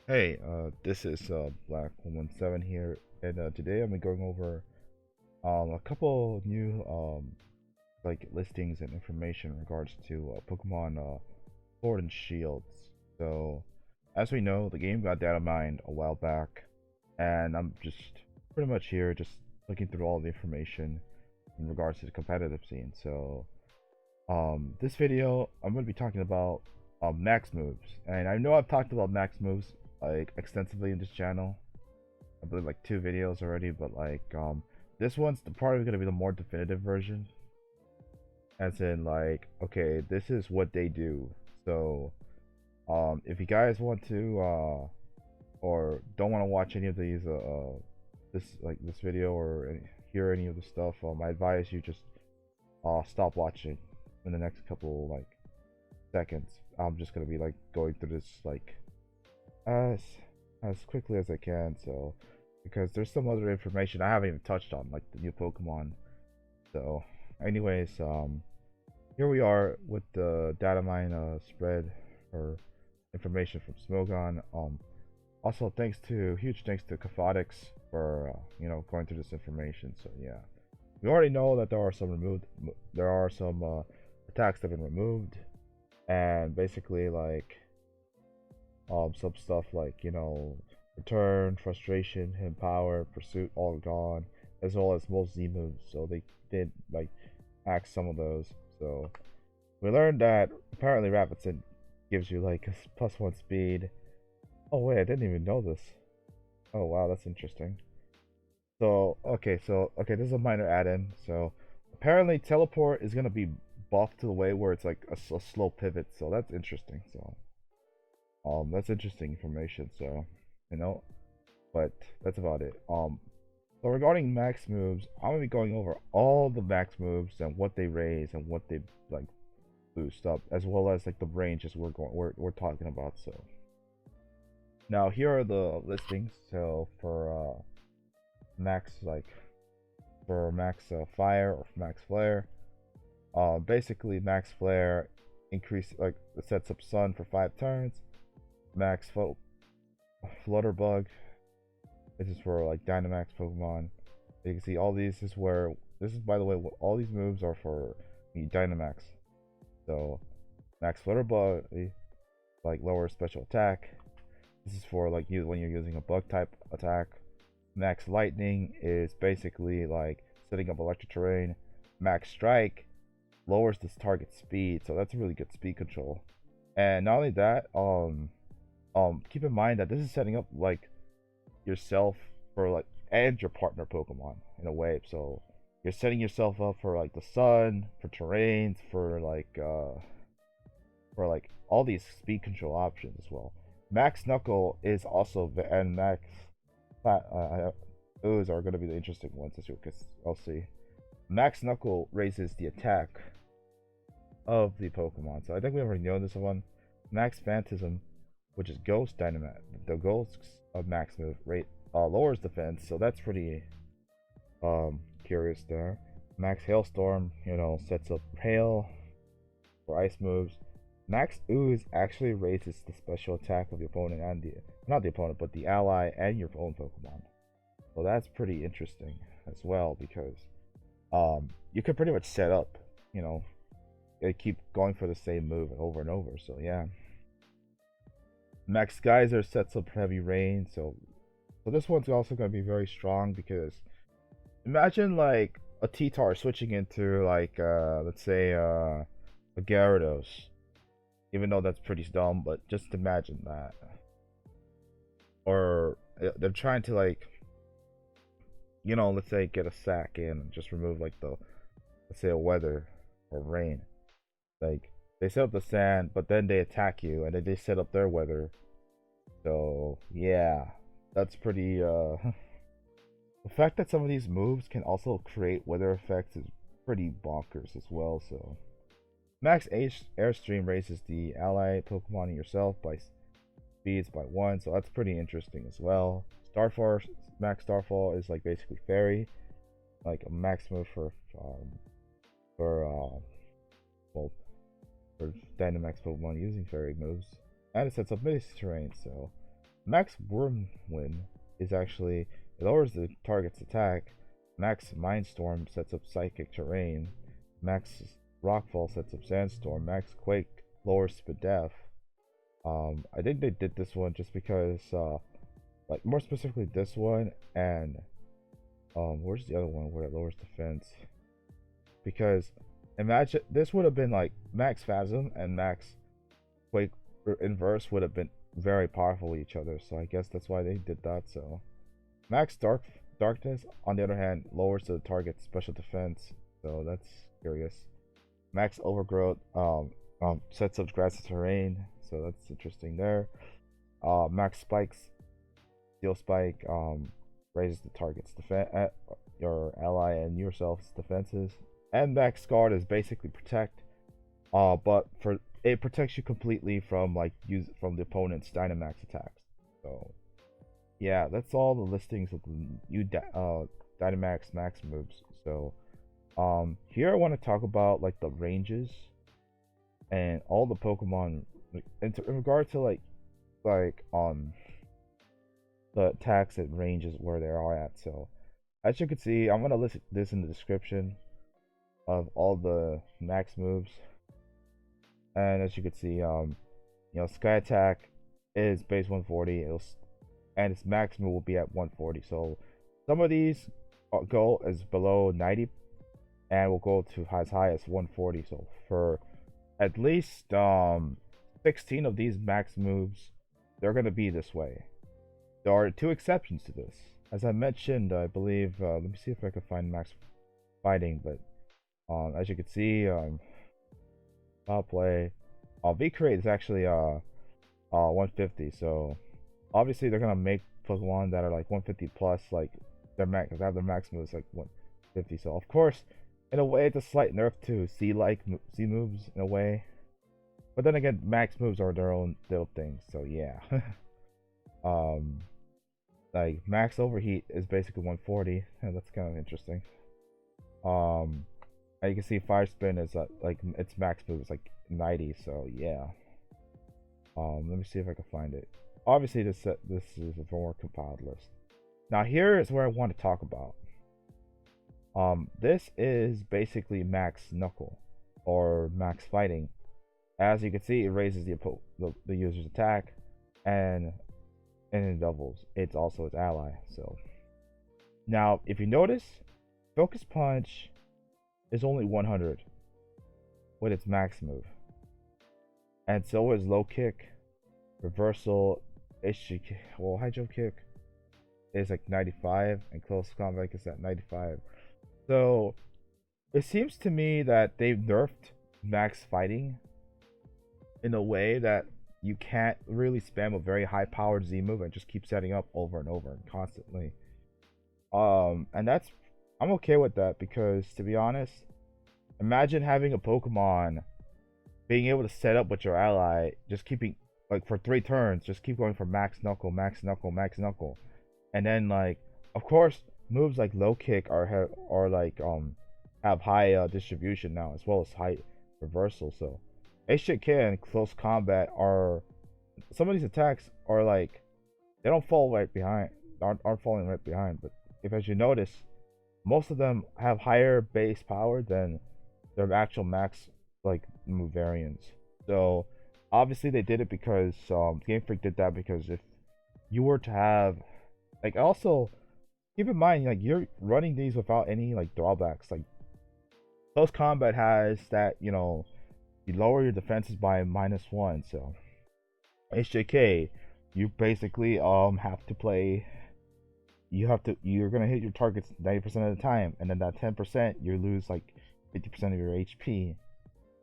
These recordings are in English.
Hey, this is Black117 here, and today I'm going over a couple new like listings and information in regards to Pokemon Sword and Shields. So, as we know, the game got data mined a while back, and I'm just pretty much here just looking through all the information in regards to the competitive scene. So, this video I'm going to be talking about max moves, and I know I've talked about max moves like extensively in this channel. I believe like 2 videos already, but this one's probably going to be the more definitive version, as in like, okay, this is what they do. So if you guys want to or don't want to watch any of these this video or hear any of the stuff, I advise you just stop watching in the next couple like seconds. I'm just gonna be like going through this like as as quickly as I can. So because there's some other information I haven't even touched on, like the new Pokemon. So, anyways, here we are with the Datamine spread or information from Smogon. Also huge thanks to Kaphotics for going through this information. So yeah, we already know that there are some attacks that have been removed, and basically like some stuff like return, frustration, hidden power, pursuit, all gone, as well as most Z moves. So they did like axe some of those. So we learned that apparently Rapidson gives you like a +1 speed. Oh wait, I didn't even know this. Oh wow, that's interesting. So this is a minor add-in. So apparently teleport is gonna be buffed to the way where it's like a slow pivot. So that's interesting. So that's interesting information. So you know, but that's about it. So regarding max moves, I'm gonna be going over all the max moves and what they raise and what they like boost up, as well as like the ranges we're talking about. So now here are the listings. So for max like for max fire or max flare, basically max flare increase like it sets up sun for 5 turns. Max flutterbug. This is for like Dynamax Pokemon. You can see all these is where this is, by the way, what all these moves are for the Dynamax. So Max Flutterbug, like lower special attack. This is for like you when you're using a bug type attack. Max Lightning is basically like setting up electric terrain. Max Strike lowers this target speed, so that's really good speed control. And not only that, keep in mind that this is setting up like yourself for like and your partner Pokemon in a way. So you're setting yourself up for like the sun, for terrains, for like all these speed control options as well. Max Knuckle is also and Max those are going to be the interesting ones as you because I'll see. Max Knuckle raises the attack of the Pokemon. So I think we already know this one. Max Phantasm, which is Ghost Dynamax, the Ghost of Max move rate lowers defense, so that's pretty curious there. Max Hailstorm, sets up hail for ice moves. Max Ooze actually raises the special attack of the opponent and not the opponent, but the ally and your own Pokemon. So that's pretty interesting as well because you could pretty much set up, they keep going for the same move over and over. So yeah. Max Geyser sets up heavy rain, so this one's also going to be very strong because imagine like a T-Tar switching into like let's say a Gyarados, even though that's pretty dumb, but just imagine that. Or they're trying to like let's say get a sack in and just remove like the let's say a weather or rain. Like they set up the sand, but then they attack you and then they set up their weather. So yeah, that's pretty the fact that some of these moves can also create weather effects is pretty bonkers as well. So Max Airstream raises the ally Pokemon and yourself by speeds by 1, so that's pretty interesting as well. Starfall Max Starfall is like basically fairy, like a max move for well for Dynamax Pokemon using fairy moves, and it sets up mini terrain. So Max Whirlwind is actually, it lowers the target's attack. Max Mindstorm sets up Psychic Terrain. Max Rockfall sets up Sandstorm. Max Quake lowers Spadef. I think they did this one just because, like more specifically this one, and where's the other one where it lowers defense? Because imagine this would have been like Max Phasm and Max Quake Inverse would have been very powerful with each other, so I guess that's why they did that. So Max Darkness, on the other hand, lowers the target's special defense, so that's curious. Max Overgrowth sets up grassy terrain, so that's interesting there. Max Spikes, Steel Spike raises the target's defense, your ally and yourself's defenses. And Max Guard is basically protect, but for it protects you completely from like from the opponent's Dynamax attacks. So yeah, that's all the listings of the new Dynamax Max Moves. So here I want to talk about like the ranges and all the Pokemon in regard to like the attacks and ranges where they are at. So as you can see, I'm gonna list this in the description of all the max moves. And as you can see, you know, Sky Attack is base 140, and its max move will be at 140. So some of these go as below 90 and will go to as high as 140. So for at least 16 of these max moves, they're going to be this way. There are two exceptions to this. As I mentioned, I believe, let me see if I can find max fighting, but as you can see, I'll play. V-Crate is actually 150, so obviously they're gonna make Pokemon that are like 150 plus, like their max, because they have their max moves like 150. So of course, in a way, it's a slight nerf to C moves in a way, but then again, max moves are their own little things. So yeah, like max overheat is basically 140, and that's kind of interesting. And you can see Fire Spin is like its max move is like 90. So yeah. Let me see if I can find it. Obviously, this is a more compiled list. Now here is where I want to talk about. This is basically Max Knuckle or Max Fighting. As you can see, it raises the user's attack, and it doubles. It's also its ally. So now, if you notice, Focus Punch is only 100 with its max move, and so is Low Kick, Reversal, Hydro Kick is like 95, and Close Combat is at 95. So it seems to me that they've nerfed max fighting in a way that you can't really spam a very high powered Z move and just keep setting up over and over and constantly. And that's, I'm okay with that, because to be honest, imagine having a Pokemon being able to set up with your ally, just keeping like for 3 turns, just keep going for Max Knuckle, Max Knuckle, Max Knuckle, and then like of course moves like Low Kick are like have high distribution now, as well as high reversal. So HJK and Close Combat are, some of these attacks are like, they don't fall right behind, aren't falling right behind, but if as you notice, most of them have higher base power than their actual max like move variants. So obviously they did it because Game Freak did that, because if you were to have like, also keep in mind, like you're running these without any like drawbacks. Like Close Combat has that, you know, you lower your defenses by -1. So HJK, you basically have to play, you're gonna hit your targets 90% of the time, and then that 10% you lose like 50% of your HP.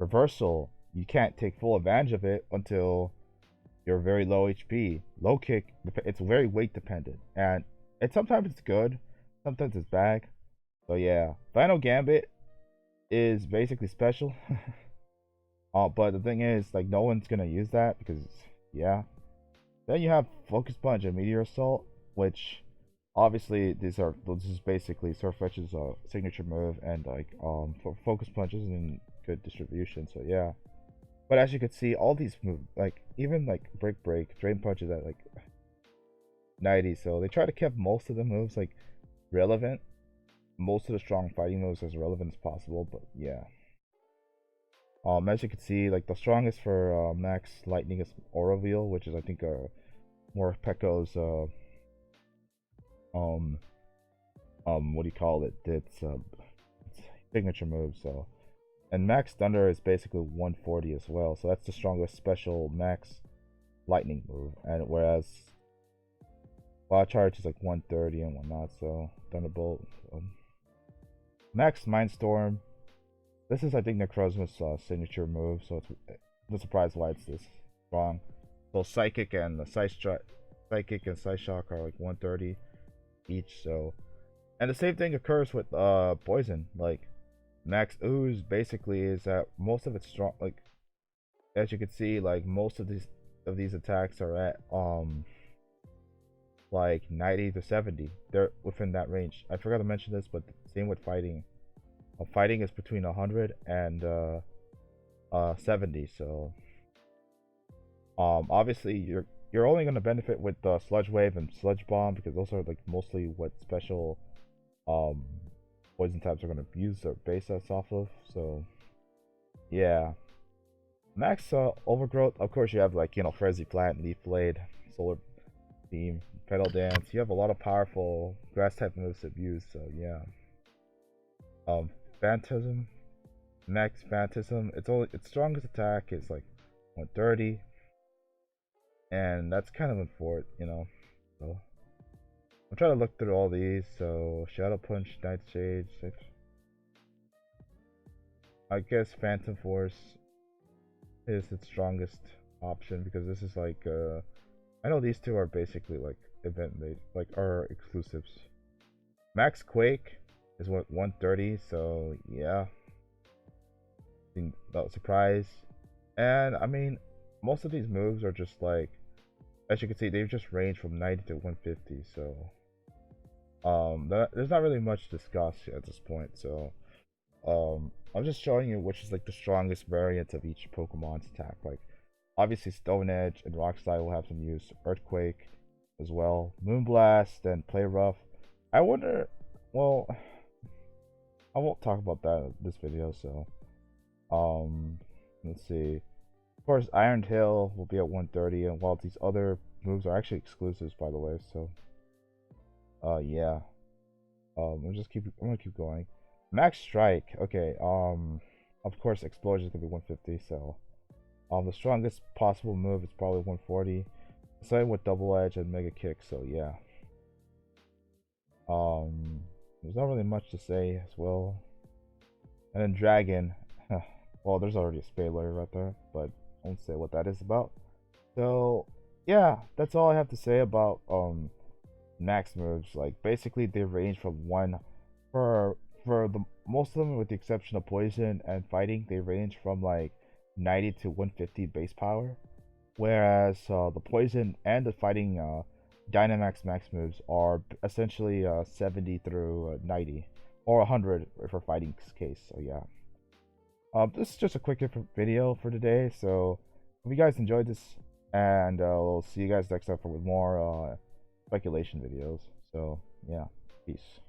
Reversal, you can't take full advantage of it until you're very low HP. Low Kick, it's very weight dependent, and sometimes it's good, sometimes it's bad. So yeah, Final Gambit is basically special. But the thing is, like, no one's gonna use that because, yeah. Then you have Focus Punch and Meteor Assault, which obviously this is basically Surfetch's signature move, and like for Focus Punch isn't in good distribution. So yeah. But as you can see, all these moves, like even like Break, Drain Punch is at like 90. So they try to keep most of the moves like relevant, most of the strong fighting moves as relevant as possible. But yeah, as you can see, like the strongest for Max Lightning is Aura Wheel, which is I think more Pekko's um what do you call it? It's signature move. So, and Max Thunder is basically 140 as well. So that's the strongest special Max Lightning move. And whereas Wild Charge is like 130 and whatnot. So Thunderbolt. Max Mindstorm. This is I think Necrozma's signature move. So it's no surprise why it's this strong. So Psychic and the Psychic and Psyshock are like 130 each. So, and the same thing occurs with Poison. Like Max Ooze basically is that most of it's strong. Like as you can see, like most of these attacks are at like 90 to 70. They're within that range. I forgot to mention this, but same with fighting. Fighting is between 100 and 70. So obviously you're only going to benefit with Sludge Wave and Sludge Bomb because those are like mostly what special poison types are going to use their base sets off of. So yeah, Max Overgrowth. Of course, you have like Frenzy Plant, Leaf Blade, Solar Beam, Pedal Dance. You have a lot of powerful grass type moves to use. So yeah. Phantasm, Max Phantasm. Its strongest attack is like 130, and that's kind of unfortunate, So I'm trying to look through all these. So Shadow Punch, Nightshade, I guess Phantom Force is its strongest option because this is like I know these two are basically like event made, like are exclusives. Max Quake is what 130, so yeah, without surprise. And I mean, most of these moves are just like, as you can see, they've just range from 90 to 150. So there's not really much to discuss at this point. So I'm just showing you which is like the strongest variant of each Pokemon's attack. Like obviously Stone Edge and Rock Slide will have some use. Earthquake as well. Moonblast and Play Rough. I wonder. Well, I won't talk about that in this video. So let's see. Of course, Iron Tail will be at 130, and while these other moves are actually exclusives, by the way. So yeah. I'm gonna keep going. Max Strike. Okay. Of course, Explosion is gonna be 150. So the strongest possible move is probably 140. Same with Double Edge and Mega Kick. So yeah. There's not really much to say as well. And then Dragon. Well, there's already a spoiler right there, but I won't say what that is about. So yeah, that's all I have to say about max moves. Like basically they range from one for the most of them with the exception of Poison and Fighting, they range from like 90 to 150 base power. Whereas the Poison and the Fighting Dynamax Max Moves are essentially 70 through 90 or 100 for Fighting's case. So yeah. This is just a quick video for today. So hope you guys enjoyed this, and we'll see you guys next time for more speculation videos. So yeah, peace.